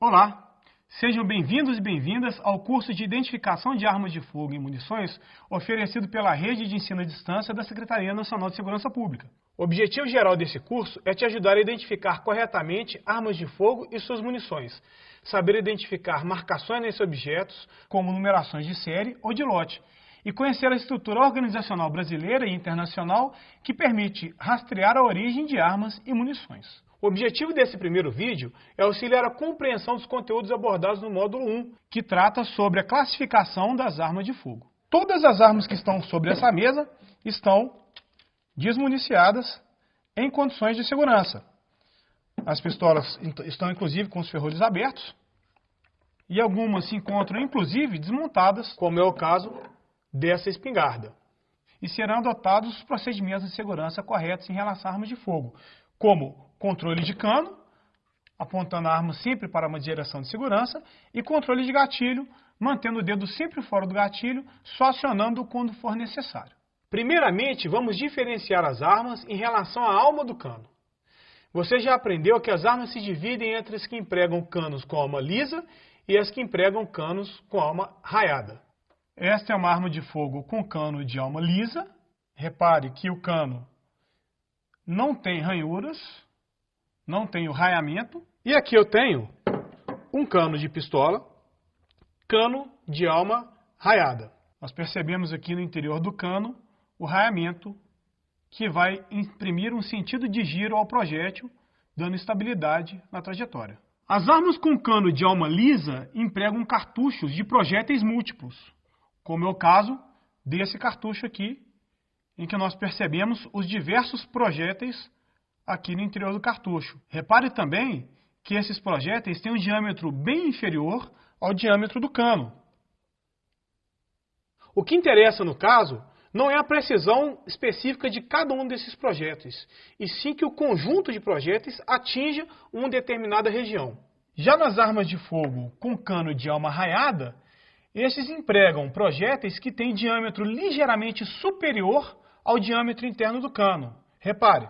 Olá, sejam bem-vindos e bem-vindas ao curso de Identificação de Armas de Fogo e Munições oferecido pela Rede de Ensino à Distância da Secretaria Nacional de Segurança Pública. O objetivo geral desse curso é te ajudar a identificar corretamente armas de fogo e suas munições, saber identificar marcações nesses objetos, como numerações de série ou de lote, e conhecer a estrutura organizacional brasileira e internacional que permite rastrear a origem de armas e munições. O objetivo desse primeiro vídeo é auxiliar a compreensão dos conteúdos abordados no módulo 1, que trata sobre a classificação das armas de fogo. Todas as armas que estão sobre essa mesa estão desmuniciadas em condições de segurança. As pistolas estão inclusive com os ferrolhos abertos e algumas se encontram inclusive desmontadas, como é o caso dessa espingarda. E serão adotados os procedimentos de segurança corretos em relação a armas de fogo, como controle de cano, apontando a arma sempre para uma direção de segurança, e controle de gatilho, mantendo o dedo sempre fora do gatilho, só acionando quando for necessário. Primeiramente, vamos diferenciar as armas em relação à alma do cano. Você já aprendeu que as armas se dividem entre as que empregam canos com alma lisa e as que empregam canos com alma raiada. Esta é uma arma de fogo com cano de alma lisa. Repare que o cano não tem ranhuras, não tem o raiamento. E aqui eu tenho um cano de pistola, cano de alma raiada. Nós percebemos aqui no interior do cano o raiamento que vai imprimir um sentido de giro ao projétil, dando estabilidade na trajetória. As armas com cano de alma lisa empregam cartuchos de projéteis múltiplos, como é o caso desse cartucho aqui, em que nós percebemos os diversos projéteis aqui no interior do cartucho. Repare também que esses projéteis têm um diâmetro bem inferior ao diâmetro do cano. O que interessa no caso não é a precisão específica de cada um desses projéteis, e sim que o conjunto de projéteis atinja uma determinada região. Já nas armas de fogo com cano de alma raiada, esses empregam projéteis que têm diâmetro ligeiramente superior ao diâmetro interno do cano. Repare,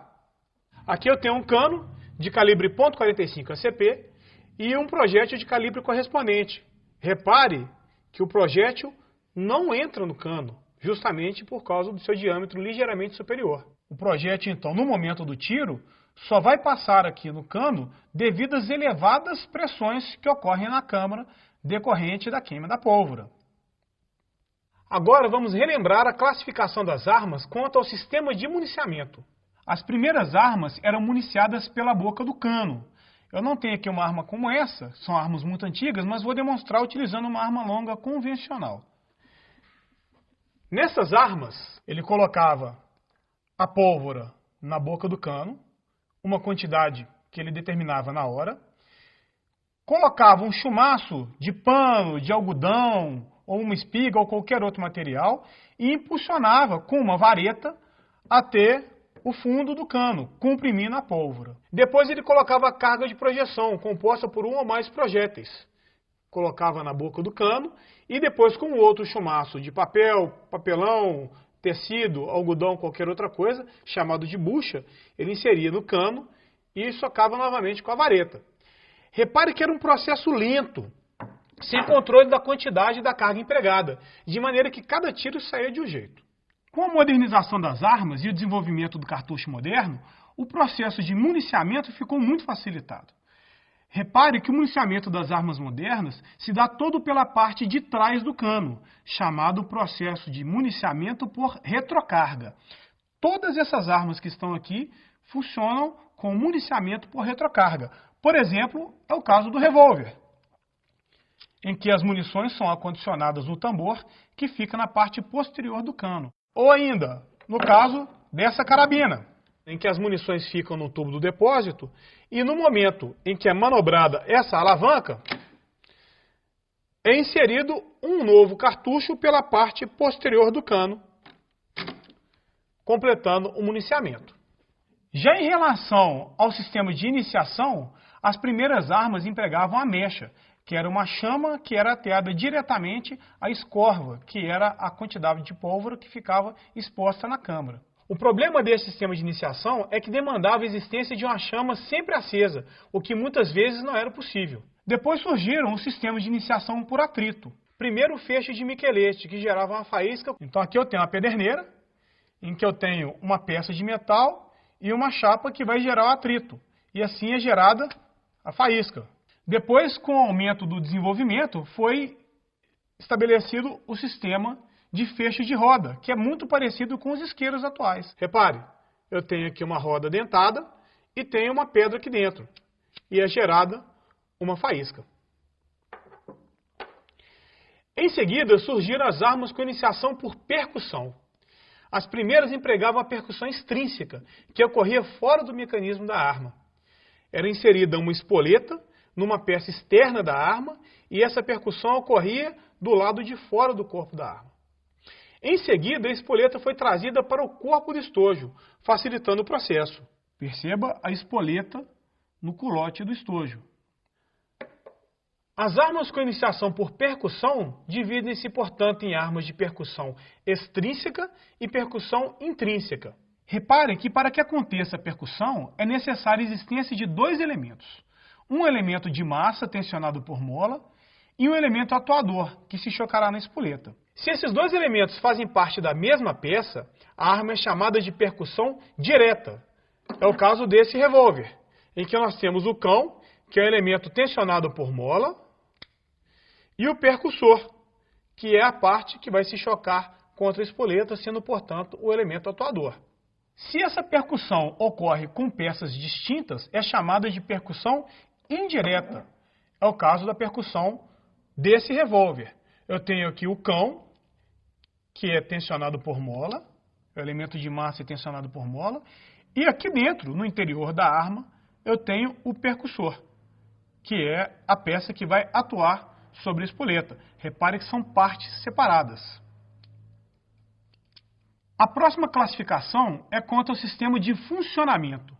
aqui eu tenho um cano de calibre .45 ACP e um projétil de calibre correspondente. Repare que o projétil não entra no cano, justamente por causa do seu diâmetro ligeiramente superior. O projétil, então, no momento do tiro, só vai passar aqui no cano devido às elevadas pressões que ocorrem na câmara decorrente da queima da pólvora. Agora vamos relembrar a classificação das armas quanto ao sistema de municiamento. As primeiras armas eram municiadas pela boca do cano. Eu não tenho aqui uma arma como essa, são armas muito antigas, mas vou demonstrar utilizando uma arma longa convencional. Nessas armas, ele colocava a pólvora na boca do cano, uma quantidade que ele determinava na hora, colocava um chumaço de pano, de algodão, ou uma espiga, ou qualquer outro material, e impulsionava com uma vareta até o fundo do cano, comprimindo a pólvora. Depois ele colocava a carga de projeção, composta por um ou mais projéteis. Colocava na boca do cano e depois com outro chumaço de papel, papelão, tecido, algodão, qualquer outra coisa, chamado de bucha, ele inseria no cano e socava novamente com a vareta. Repare que era um processo lento, sem controle da quantidade da carga empregada, de maneira que cada tiro saía de um jeito. Com a modernização das armas e o desenvolvimento do cartucho moderno, o processo de municiamento ficou muito facilitado. Repare que o municiamento das armas modernas se dá todo pela parte de trás do cano, chamado processo de municiamento por retrocarga. Todas essas armas que estão aqui funcionam com municiamento por retrocarga. Por exemplo, é o caso do revólver, em que as munições são acondicionadas no tambor que fica na parte posterior do cano. Ou ainda, no caso dessa carabina, em que as munições ficam no tubo do depósito e no momento em que é manobrada essa alavanca, é inserido um novo cartucho pela parte posterior do cano, completando o municiamento. Já em relação ao sistema de iniciação, as primeiras armas empregavam a mecha, que era uma chama que era ateada diretamente à escorva, que era a quantidade de pólvora que ficava exposta na câmara. O problema desse sistema de iniciação é que demandava a existência de uma chama sempre acesa, o que muitas vezes não era possível. Depois surgiram os sistemas de iniciação por atrito. Primeiro o feixe de Michelete, que gerava uma faísca. Então aqui eu tenho uma pederneira, em que eu tenho uma peça de metal e uma chapa que vai gerar o atrito. E assim é gerada a faísca. Depois, com o aumento do desenvolvimento, foi estabelecido o sistema de feixe de roda, que é muito parecido com os isqueiros atuais. Repare, eu tenho aqui uma roda dentada e tenho uma pedra aqui dentro. E é gerada uma faísca. Em seguida, surgiram as armas com iniciação por percussão. As primeiras empregavam a percussão extrínseca, que ocorria fora do mecanismo da arma. Era inserida uma espoleta numa peça externa da arma e essa percussão ocorria do lado de fora do corpo da arma. Em seguida, a espoleta foi trazida para o corpo do estojo, facilitando o processo. Perceba a espoleta no culote do estojo. As armas com iniciação por percussão dividem-se, portanto, em armas de percussão extrínseca e percussão intrínseca. Reparem que para que aconteça a percussão é necessária a existência de dois elementos. Um elemento de massa tensionado por mola e um elemento atuador, que se chocará na espoleta. Se esses dois elementos fazem parte da mesma peça, a arma é chamada de percussão direta. É o caso desse revólver, em que nós temos o cão, que é o elemento tensionado por mola, e o percussor, que é a parte que vai se chocar contra a espoleta, sendo, portanto, o elemento atuador. Se essa percussão ocorre com peças distintas, é chamada de percussão indireta. É o caso da percussão desse revólver. Eu tenho aqui o cão, que é tensionado por mola, é o elemento de massa é tensionado por mola, e aqui dentro, no interior da arma, eu tenho o percussor, que é a peça que vai atuar sobre a espoleta. Repare que são partes separadas. A próxima classificação é quanto ao sistema de funcionamento.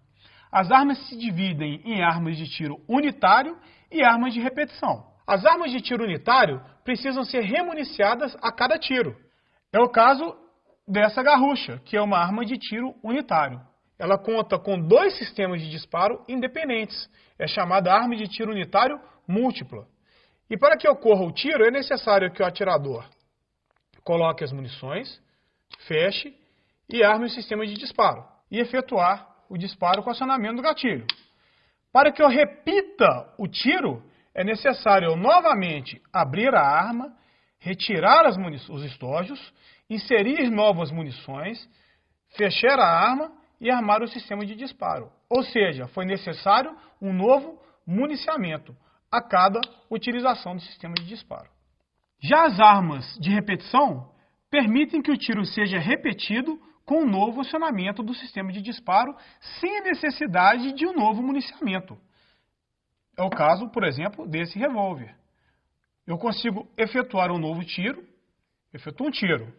As armas se dividem em armas de tiro unitário e armas de repetição. As armas de tiro unitário precisam ser remuniciadas a cada tiro. É o caso dessa garrucha, que é uma arma de tiro unitário. Ela conta com dois sistemas de disparo independentes. É chamada arma de tiro unitário múltipla. E para que ocorra o tiro, é necessário que o atirador coloque as munições, feche e arme o sistema de disparo e efetuar o disparo com acionamento do gatilho. Para que eu repita o tiro, é necessário eu novamente abrir a arma, retirar os estojos, inserir novas munições, fechar a arma e armar o sistema de disparo. Ou seja, foi necessário um novo municiamento a cada utilização do sistema de disparo. Já as armas de repetição permitem que o tiro seja repetido com um novo acionamento do sistema de disparo sem a necessidade de um novo municiamento. É o caso, por exemplo, desse revólver. Eu consigo efetuar um novo tiro, efetuo um tiro.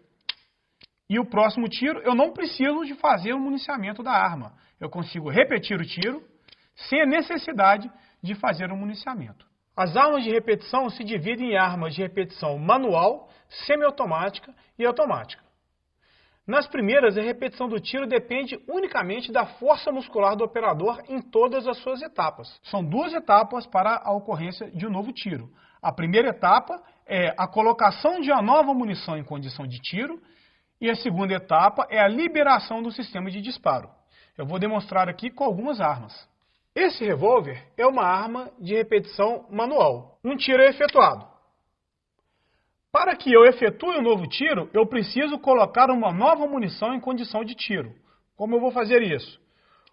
E o próximo tiro eu não preciso de fazer o municiamento da arma. Eu consigo repetir o tiro sem a necessidade de fazer o municiamento. As armas de repetição se dividem em armas de repetição manual, semiautomática e automática. Nas primeiras, a repetição do tiro depende unicamente da força muscular do operador em todas as suas etapas. São duas etapas para a ocorrência de um novo tiro. A primeira etapa é a colocação de uma nova munição em condição de tiro e a segunda etapa é a liberação do sistema de disparo. Eu vou demonstrar aqui com algumas armas. Esse revólver é uma arma de repetição manual. Um tiro é efetuado. Para que eu efetue um novo tiro, eu preciso colocar uma nova munição em condição de tiro. Como eu vou fazer isso?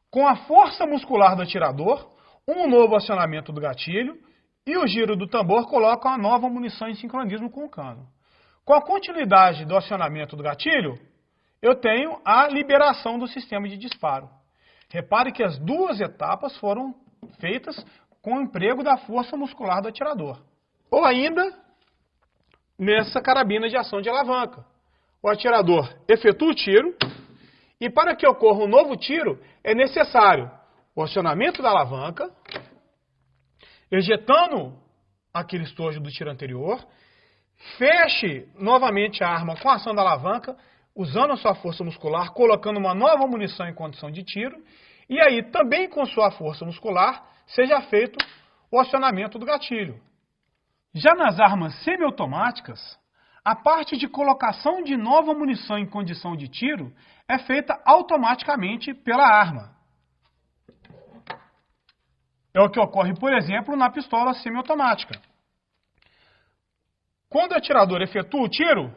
Com a força muscular do atirador, um novo acionamento do gatilho e o giro do tambor coloca uma nova munição em sincronismo com o cano. Com a continuidade do acionamento do gatilho, eu tenho a liberação do sistema de disparo. Repare que as duas etapas foram feitas com o emprego da força muscular do atirador. Ou ainda, nessa carabina de ação de alavanca. O atirador efetua o tiro e para que ocorra um novo tiro é necessário o acionamento da alavanca, ejetando aquele estojo do tiro anterior, feche novamente a arma com a ação da alavanca, usando a sua força muscular, colocando uma nova munição em condição de tiro, e aí também com sua força muscular seja feito o acionamento do gatilho. Já nas armas semiautomáticas, a parte de colocação de nova munição em condição de tiro é feita automaticamente pela arma. É o que ocorre, por exemplo, na pistola semiautomática. Quando o atirador efetua o tiro,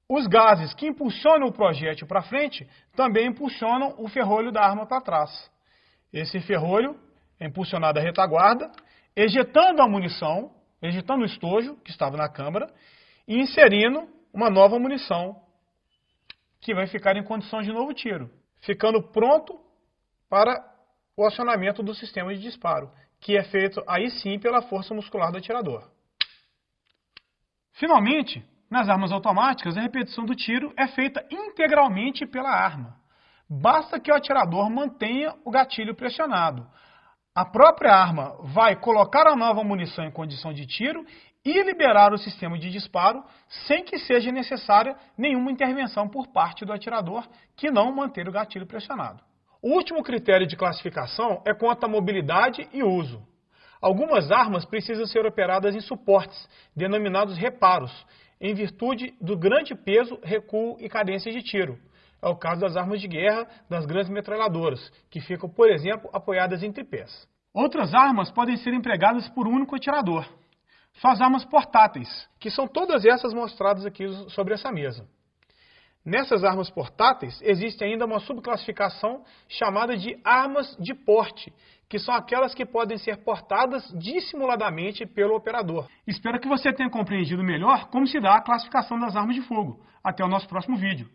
os gases que impulsionam o projétil para frente também impulsionam o ferrolho da arma para trás. Esse ferrolho é impulsionado à retaguarda, ejetando a munição, ejetando o estojo que estava na câmara e inserindo uma nova munição que vai ficar em condições de novo tiro, ficando pronto para o acionamento do sistema de disparo, que é feito aí sim pela força muscular do atirador. Finalmente, nas armas automáticas, a repetição do tiro é feita integralmente pela arma. Basta que o atirador mantenha o gatilho pressionado. A própria arma vai colocar a nova munição em condição de tiro e liberar o sistema de disparo sem que seja necessária nenhuma intervenção por parte do atirador que não manter o gatilho pressionado. O último critério de classificação é quanto à mobilidade e uso. Algumas armas precisam ser operadas em suportes, denominados reparos, em virtude do grande peso, recuo e cadência de tiro. É o caso das armas de guerra, das grandes metralhadoras, que ficam, por exemplo, apoiadas em tripés. Outras armas podem ser empregadas por um único atirador. São as armas portáteis, que são todas essas mostradas aqui sobre essa mesa. Nessas armas portáteis, existe ainda uma subclassificação chamada de armas de porte, que são aquelas que podem ser portadas dissimuladamente pelo operador. Espero que você tenha compreendido melhor como se dá a classificação das armas de fogo. Até o nosso próximo vídeo.